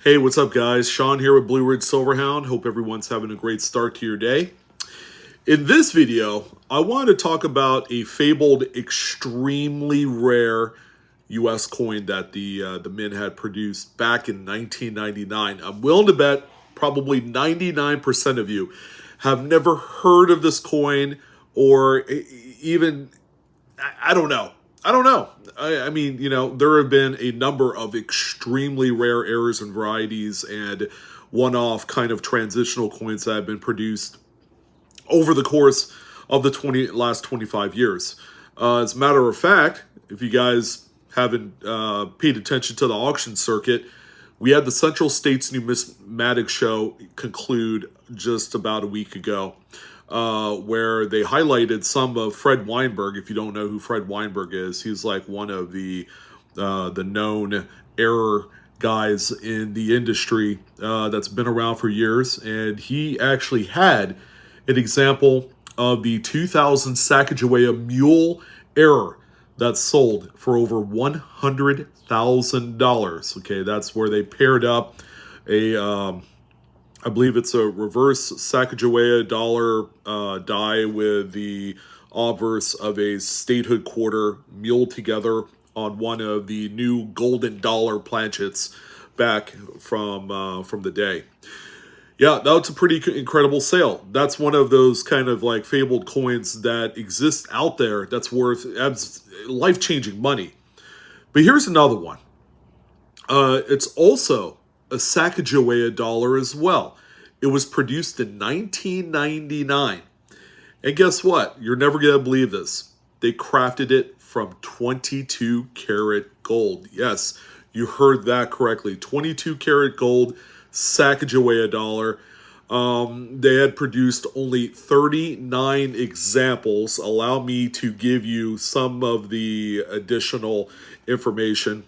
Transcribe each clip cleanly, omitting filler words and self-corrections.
Hey, what's up, guys? Sean here with Blue Ridge Silverhound. Hope everyone's having a great start to your day. In this video, I want to talk about a fabled, extremely rare U.S. coin that the Mint had produced back in 1999. I'm willing to bet probably 99% of you have never heard of this coin or even I don't know. I don't know. I mean, there have been a number of extremely rare errors and varieties and one-off kind of transitional coins that have been produced over the course of the last 25 years. As a matter of fact, if you guys haven't paid attention to the auction circuit, we had the Central States Numismatic Show conclude just about a week ago, where they highlighted some of Fred Weinberg. If you don't know who Fred Weinberg is, he's like one of the known error guys in the industry that's been around for years, and he actually had an example of the 2000 Sacagawea mule error that sold for over $100,000. Okay, that's where they paired up a, I believe it's a reverse Sacagawea Dollar die with the obverse of a statehood quarter mule together on one of the new golden dollar planchets back from the day. Yeah, that was a pretty incredible sale. That's one of those kind of like fabled coins that exist out there that's worth life-changing money. But here's another one. It's also a Sacagawea dollar as well. It was produced in 1999. And guess what? You're never going to believe this. They crafted it from 22 karat gold. Yes, you heard that correctly. 22 karat gold Sacagawea dollar. They had produced only 39 examples. Allow me to give you some of the additional information.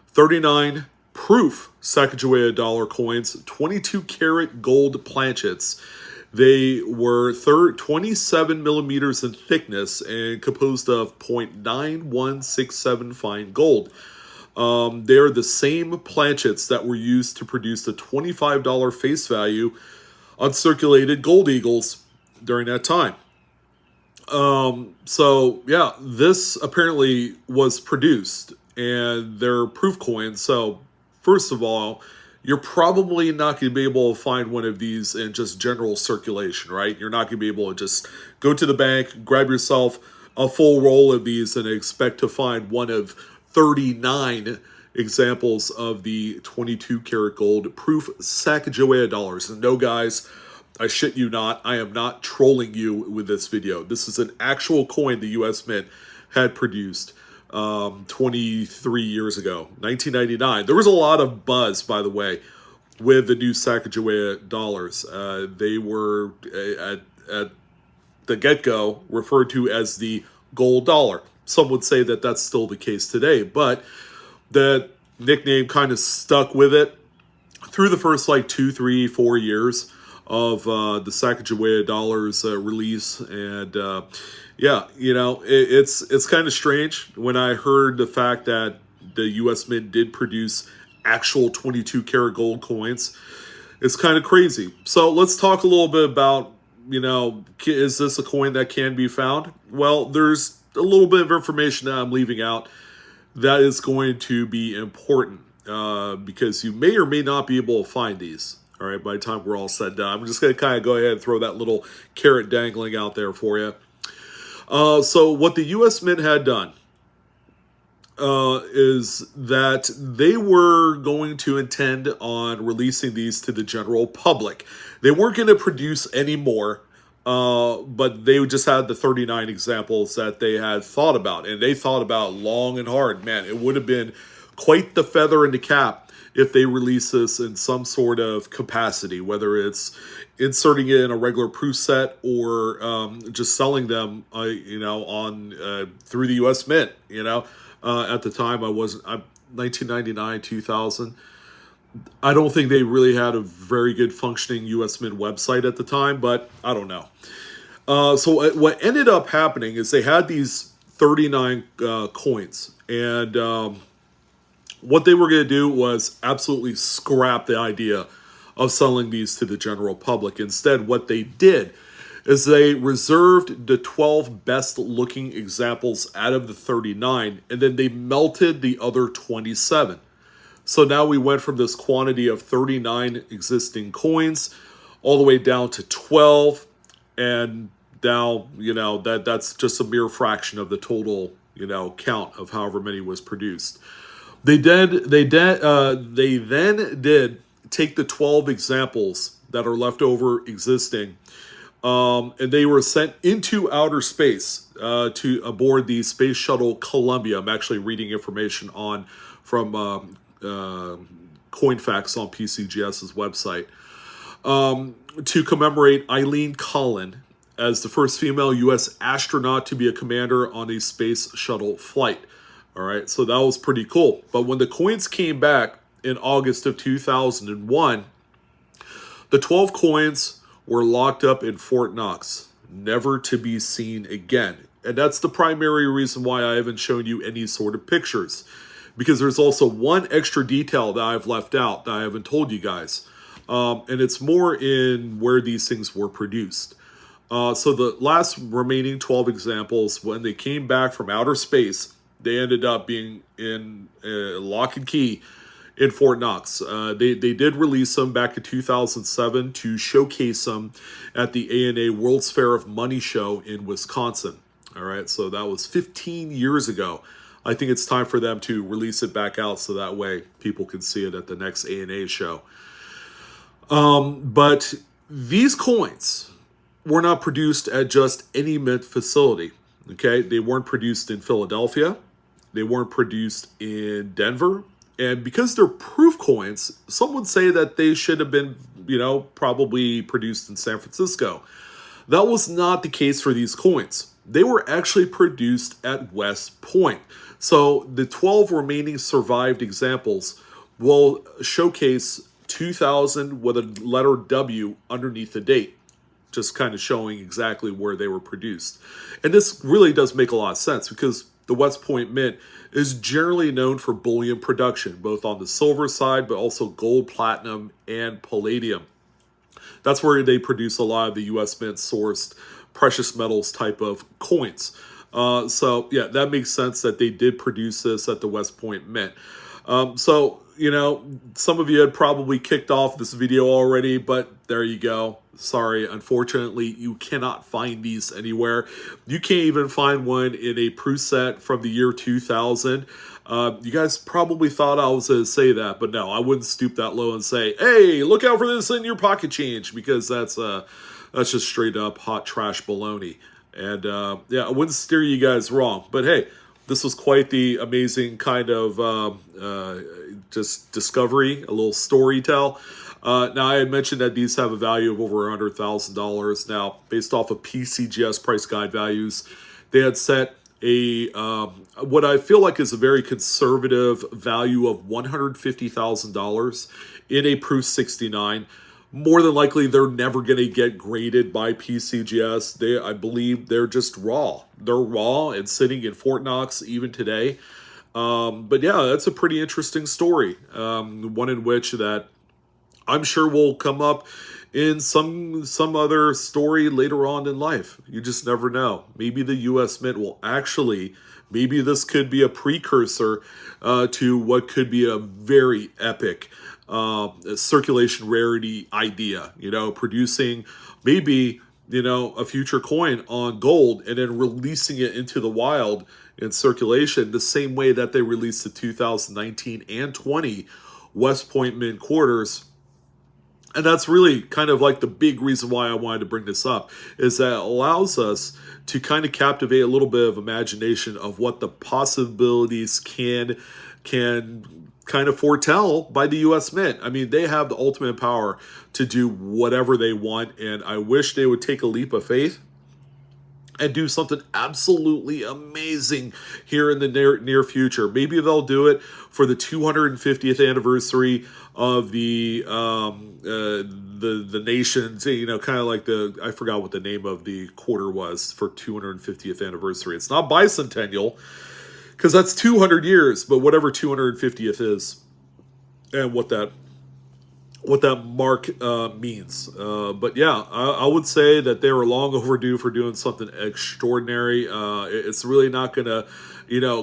39 proof Sacagawea dollar coins, 22 karat gold planchets. They were 27 millimeters in thickness and composed of 0.9167 fine gold. They're the same planchets that were used to produce the $25 face value uncirculated gold eagles during that time. So yeah, this apparently was produced, and they're proof coins. So first of all, you're probably not going to be able to find one of these in just general circulation, right? You're not going to be able to just go to the bank, grab yourself a full roll of these and expect to find one of 39 examples of the 22 karat gold proof Sacagawea dollars. And no, guys, I shit you not, I am not trolling you with this video. This is an actual coin the U.S. Mint had produced 23 years ago, 1999. There was a lot of buzz, by the way, with the new Sacagawea dollars. They were, at the get-go, referred to as the gold dollar. Some would say that that's still the case today, but that nickname kind of stuck with it through the first like 2, 3, 4 years of the Sacagawea dollars release. And yeah, it's kind of strange when I heard the fact that the U.S. Mint did produce actual 22 karat gold coins. It's kind of crazy. So let's talk a little bit about, is this a coin that can be found? Well, there's a little bit of information that I'm leaving out that is going to be important because you may or may not be able to find these. All right, by the time we're all said and done, I'm just going to kind of go ahead and throw that little carrot dangling out there for you. So what the U.S. Mint had done is that they were going to intend on releasing these to the general public. They weren't going to produce any more. But they just had the 39 examples that they had thought about, and they thought about long and hard. Man, it would have been quite the feather in the cap if they release this in some sort of capacity, whether it's inserting it in a regular proof set or just selling them, on through the U.S. Mint. At the time, 1999, 2000. I don't think they really had a very good functioning U.S. Mint website at the time, but I don't know. So what ended up happening is they had these 39 coins, and What they were going to do was absolutely scrap the idea of selling these to the general public. Instead, what they did is they reserved the 12 best looking examples out of the 39, and then they melted the other 27. So now we went from this quantity of 39 existing coins all the way down to 12, and now, that's just a mere fraction of the total, count of however many was produced. They then did take the 12 examples that are left over existing, and they were sent into outer space to aboard the Space Shuttle Columbia. I'm actually reading information from CoinFacts on PCGS's website, to commemorate Eileen Collin as the first female U.S. astronaut to be a commander on a space shuttle flight. All right, so that was pretty cool. But when the coins came back in August of 2001, the 12 coins were locked up in Fort Knox, never to be seen again. And that's the primary reason why I haven't shown you any sort of pictures, because there's also one extra detail that I've left out that I haven't told you guys. And it's more in where these things were produced. So the last remaining 12 examples, when they came back from outer space, they ended up being in lock and key in Fort Knox. They did release them back in 2007 to showcase them at the ANA World's Fair of Money show in Wisconsin. All right, so that was 15 years ago. I think it's time for them to release it back out so that way people can see it at the next ANA show. But these coins were not produced at just any mint facility. Okay, they weren't produced in Philadelphia. They weren't produced in Denver. And because they're proof coins, some would say that they should have been, probably produced in San Francisco. That was not the case for these coins. They were actually produced at West Point. So the 12 remaining survived examples will showcase 2000 with a letter W underneath the date, just kind of showing exactly where they were produced. And this really does make a lot of sense because the West Point Mint is generally known for bullion production, both on the silver side, but also gold, platinum, and palladium. That's where they produce a lot of the U.S. Mint sourced precious metals type of coins. So yeah, that makes sense that they did produce this at the West Point Mint. Some of you had probably kicked off this video already, but there you go. Sorry, unfortunately, you cannot find these anywhere. You can't even find one in a proof set from the year 2000. You guys probably thought I was going to say that, but no, I wouldn't stoop that low and say, hey, look out for this in your pocket change, because that's just straight up hot trash baloney. And I wouldn't steer you guys wrong, but hey, this was quite the amazing kind of just discovery, a little story tell. Now, I had mentioned that these have a value of over $100,000. Now, based off of PCGS price guide values, they had set a what I feel like is a very conservative value of $150,000 in a Proof 69. More than likely, they're never going to get graded by PCGS. I believe they're just raw. They're raw and sitting in Fort Knox even today. But yeah, that's a pretty interesting story. One in which that I'm sure will come up in some other story later on in life. You just never know. Maybe the U.S. Mint will actually, maybe this could be a precursor to what could be a very epic circulation rarity idea, producing maybe, a future coin on gold and then releasing it into the wild in circulation the same way that they released the 2019 and 20 West Point Mint quarters. And that's really kind of like the big reason why I wanted to bring this up, is that it allows us to kind of captivate a little bit of imagination of what the possibilities can kind of foretell by the U.S. Mint. I mean, they have the ultimate power to do whatever they want, and I wish they would take a leap of faith and do something absolutely amazing here in the near future. Maybe they'll do it for the 250th anniversary of the nation's, kind of like I forgot what the name of the quarter was for 250th anniversary. It's not bicentennial. because that's 200 years, but whatever 250th is, and what that mark means. But yeah, I would say that they were long overdue for doing something extraordinary. It's really not going to,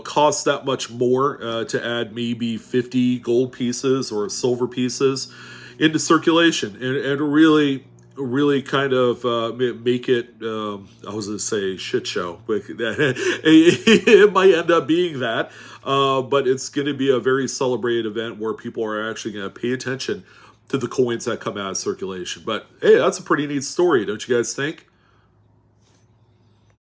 cost that much more to add maybe 50 gold pieces or silver pieces into circulation, and really kind of make it, I was going to say shit show, but it might end up being that. But it's going to be a very celebrated event where people are actually going to pay attention to the coins that come out of circulation. But hey, that's a pretty neat story, don't you guys think?